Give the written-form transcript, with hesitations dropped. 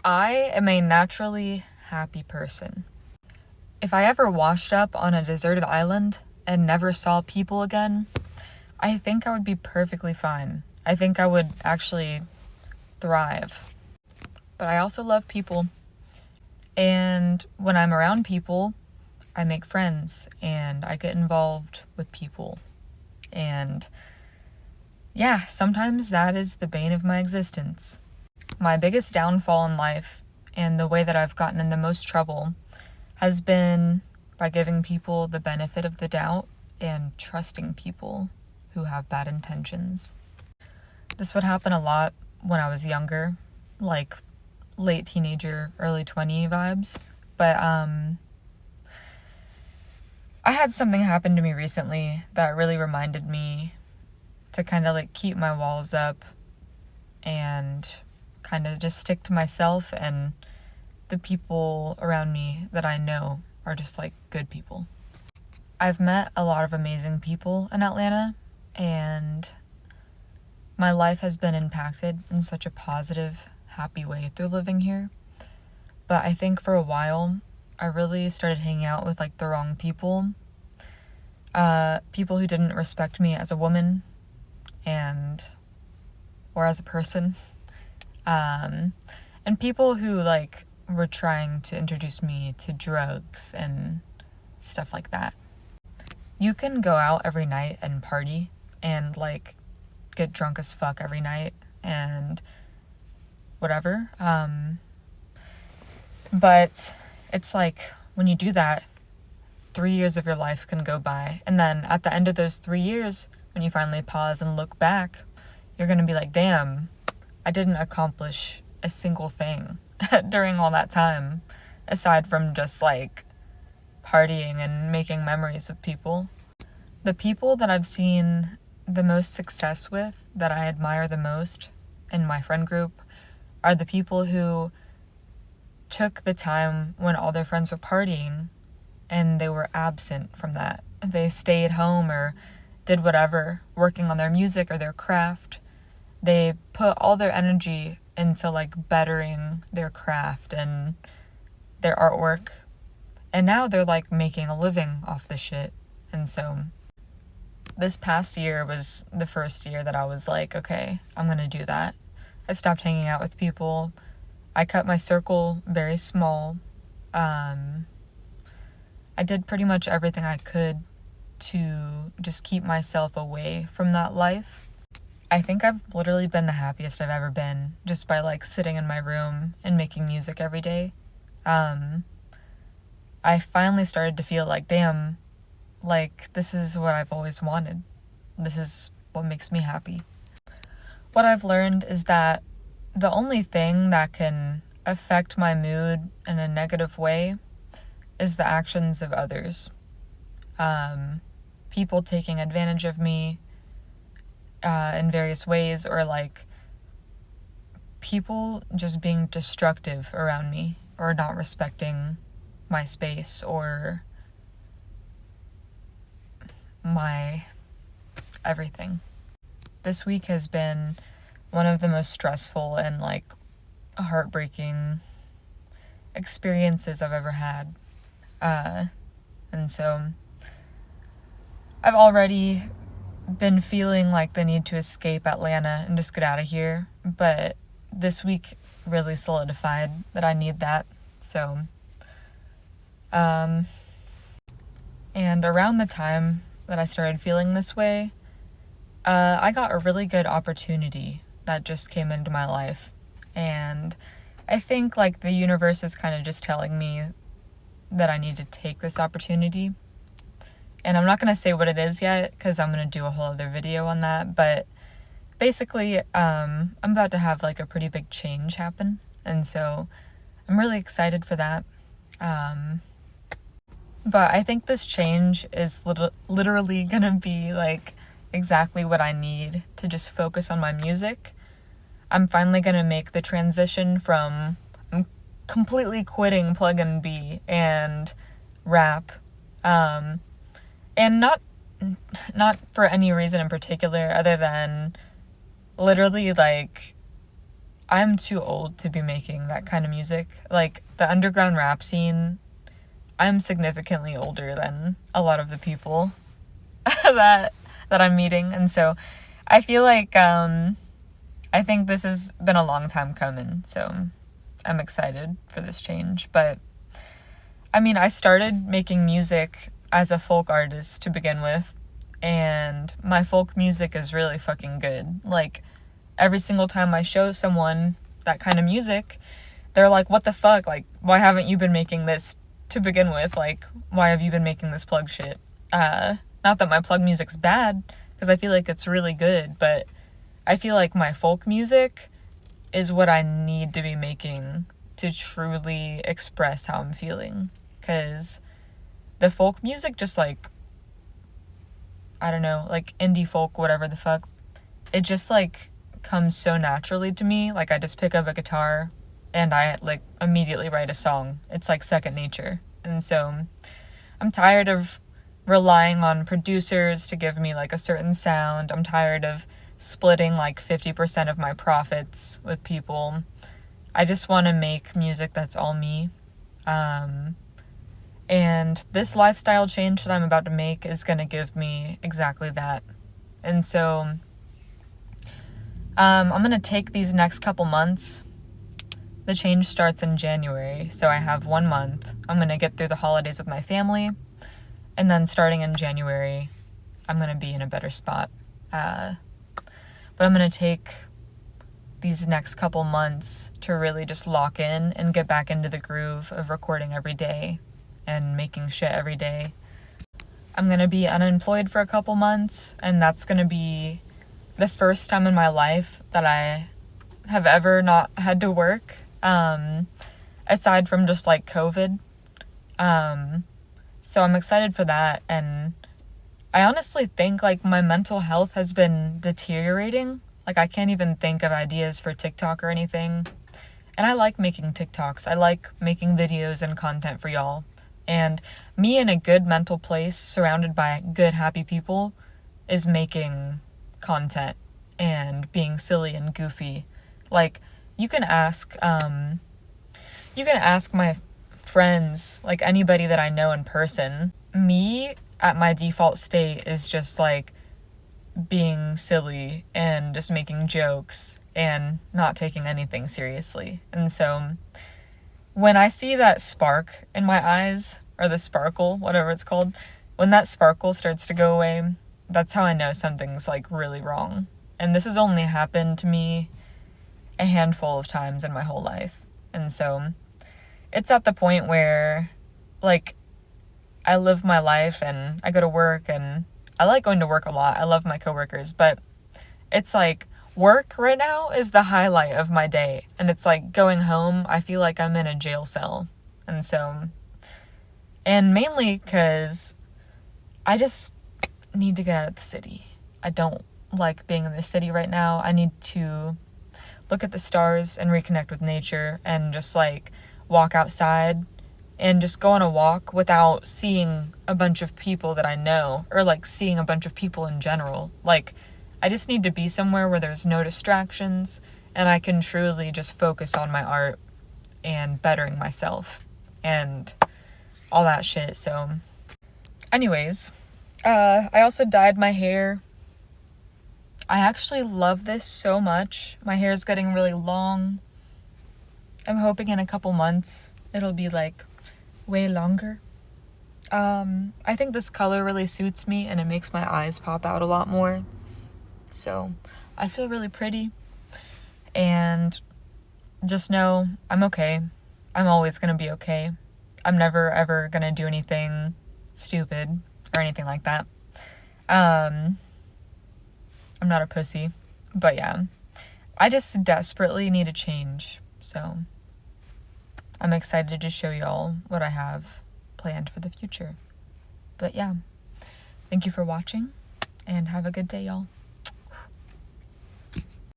I am a naturally happy person. If I ever washed up on a deserted island and never saw people again, I think I would be perfectly fine. I think I would actually thrive. But I also love people. And when I'm around people, I make friends and I get involved with people. And yeah, sometimes that is the bane of my existence. My biggest downfall in life and the way that I've gotten in the most trouble has been by giving people the benefit of the doubt and trusting people who have bad intentions. This would happen a lot when I was younger, like late teenager, early 20 vibes. But I had something happen to me recently that really reminded me to kind of like keep my walls up and kind of just stick to myself, and the people around me that I know are just like good people. I've met a lot of amazing people in Atlanta, and my life has been impacted in such a positive, happy way through living here. But I think for a while, I really started hanging out with like the wrong people. People who didn't respect me as a woman or as a person. And people who like were trying to introduce me to drugs and stuff like that. You can go out every night and party and like get drunk as fuck every night and whatever. But it's like when you do that, 3 years of your life can go by. And then at the end of those 3 years, when you finally pause and look back, you're going to be like, damn, I didn't accomplish a single thing during all that time, aside from just like partying and making memories with people. The people that I've seen the most success with, that I admire the most in my friend group, are the people who took the time when all their friends were partying and they were absent from that. They stayed home or did whatever, working on their music or their craft. They put all their energy into like bettering their craft and their artwork. And now they're like making a living off this shit. And so this past year was the first year that I was like, okay, I'm gonna do that. I stopped hanging out with people. I cut my circle very small. I did pretty much everything I could to just keep myself away from that life. I think I've literally been the happiest I've ever been just by like sitting in my room and making music every day. I finally started to feel like, damn, like this is what I've always wanted. This is what makes me happy. What I've learned is that the only thing that can affect my mood in a negative way is the actions of others. People taking advantage of me in various ways, or like people just being destructive around me or not respecting my space or my everything. This week has been one of the most stressful and like heartbreaking experiences I've ever had. And so I've already been feeling like the need to escape Atlanta and just get out of here, but this week really solidified that I need that. So, and around the time that I started feeling this way, I got a really good opportunity that just came into my life. And I think like the universe is kind of just telling me that I need to take this opportunity. And I'm not going to say what it is yet because I'm going to do a whole other video on that. But basically, I'm about to have like a pretty big change happen. And so I'm really excited for that. But I think this change is literally going to be like exactly what I need to just focus on my music. I'm finally going to make the transition from completely quitting pluggnb and rap, and not for any reason in particular other than literally like I'm too old to be making that kind of music. Like, the underground rap scene, I'm significantly older than a lot of the people that I'm meeting. And so I feel like I think this has been a long time coming. So I'm excited for this change. But I mean, I started making music as a folk artist to begin with, and my folk music is really fucking good. Like, every single time I show someone that kind of music, they're like, what the fuck? Like, why haven't you been making this to begin with? Like, why have you been making this plug shit? Not that my plug music's bad, because I feel like it's really good, but I feel like my folk music is what I need to be making to truly express how I'm feeling. Because the folk music just, like, I don't know, like indie folk, whatever the fuck, it just, like, comes so naturally to me. Like, I just pick up a guitar and I, like, immediately write a song. It's like second nature. And so I'm tired of relying on producers to give me, like, a certain sound. I'm tired of splitting, like, 50% of my profits with people. I just want to make music that's all me. And this lifestyle change that I'm about to make is going to give me exactly that. And so I'm going to take these next couple months. The change starts in January, so I have 1 month. I'm going to get through the holidays with my family, and then starting in January, I'm going to be in a better spot. But I'm going to take these next couple months to really just lock in and get back into the groove of recording every day and making shit every day. I'm going to be unemployed for a couple months, and that's going to be the first time in my life that I have ever not had to work, aside from just, like, COVID. So I'm excited for that, and I honestly think, like, my mental health has been deteriorating. Like, I can't even think of ideas for TikTok or anything. And I like making TikToks. I like making videos and content for y'all. And me in a good mental place, surrounded by good, happy people, is making content and being silly and goofy. Like, you can ask my friends, like, anybody that I know in person. Me, at my default state, is just, like, being silly and just making jokes and not taking anything seriously. And so when I see that spark in my eyes, or the sparkle, whatever it's called, when that sparkle starts to go away, that's how I know something's, like, really wrong. And this has only happened to me a handful of times in my whole life. And so it's at the point where, like, I live my life and I go to work, and I like going to work a lot. I love my coworkers, but it's like work right now is the highlight of my day. And it's like going home, I feel like I'm in a jail cell. And so, and mainly because I just need to get out of the city. I don't like being in the city right now. I need to look at the stars and reconnect with nature and just, like, walk outside and just go on a walk without seeing a bunch of people that I know, or, like, seeing a bunch of people in general. Like, I just need to be somewhere where there's no distractions and I can truly just focus on my art and bettering myself and all that shit. So anyways, I also dyed my hair. I actually love this so much. My hair is getting really long. I'm hoping in a couple months it'll be, like, way longer. I think this color really suits me, and it makes my eyes pop out a lot more. So I feel really pretty, and just know I'm okay. I'm always gonna be okay. I'm never ever gonna do anything stupid or anything like that. I'm not a pussy, but yeah, I just desperately need a change. So I'm excited to show y'all what I have planned for the future. But yeah, thank you for watching, and have a good day, y'all.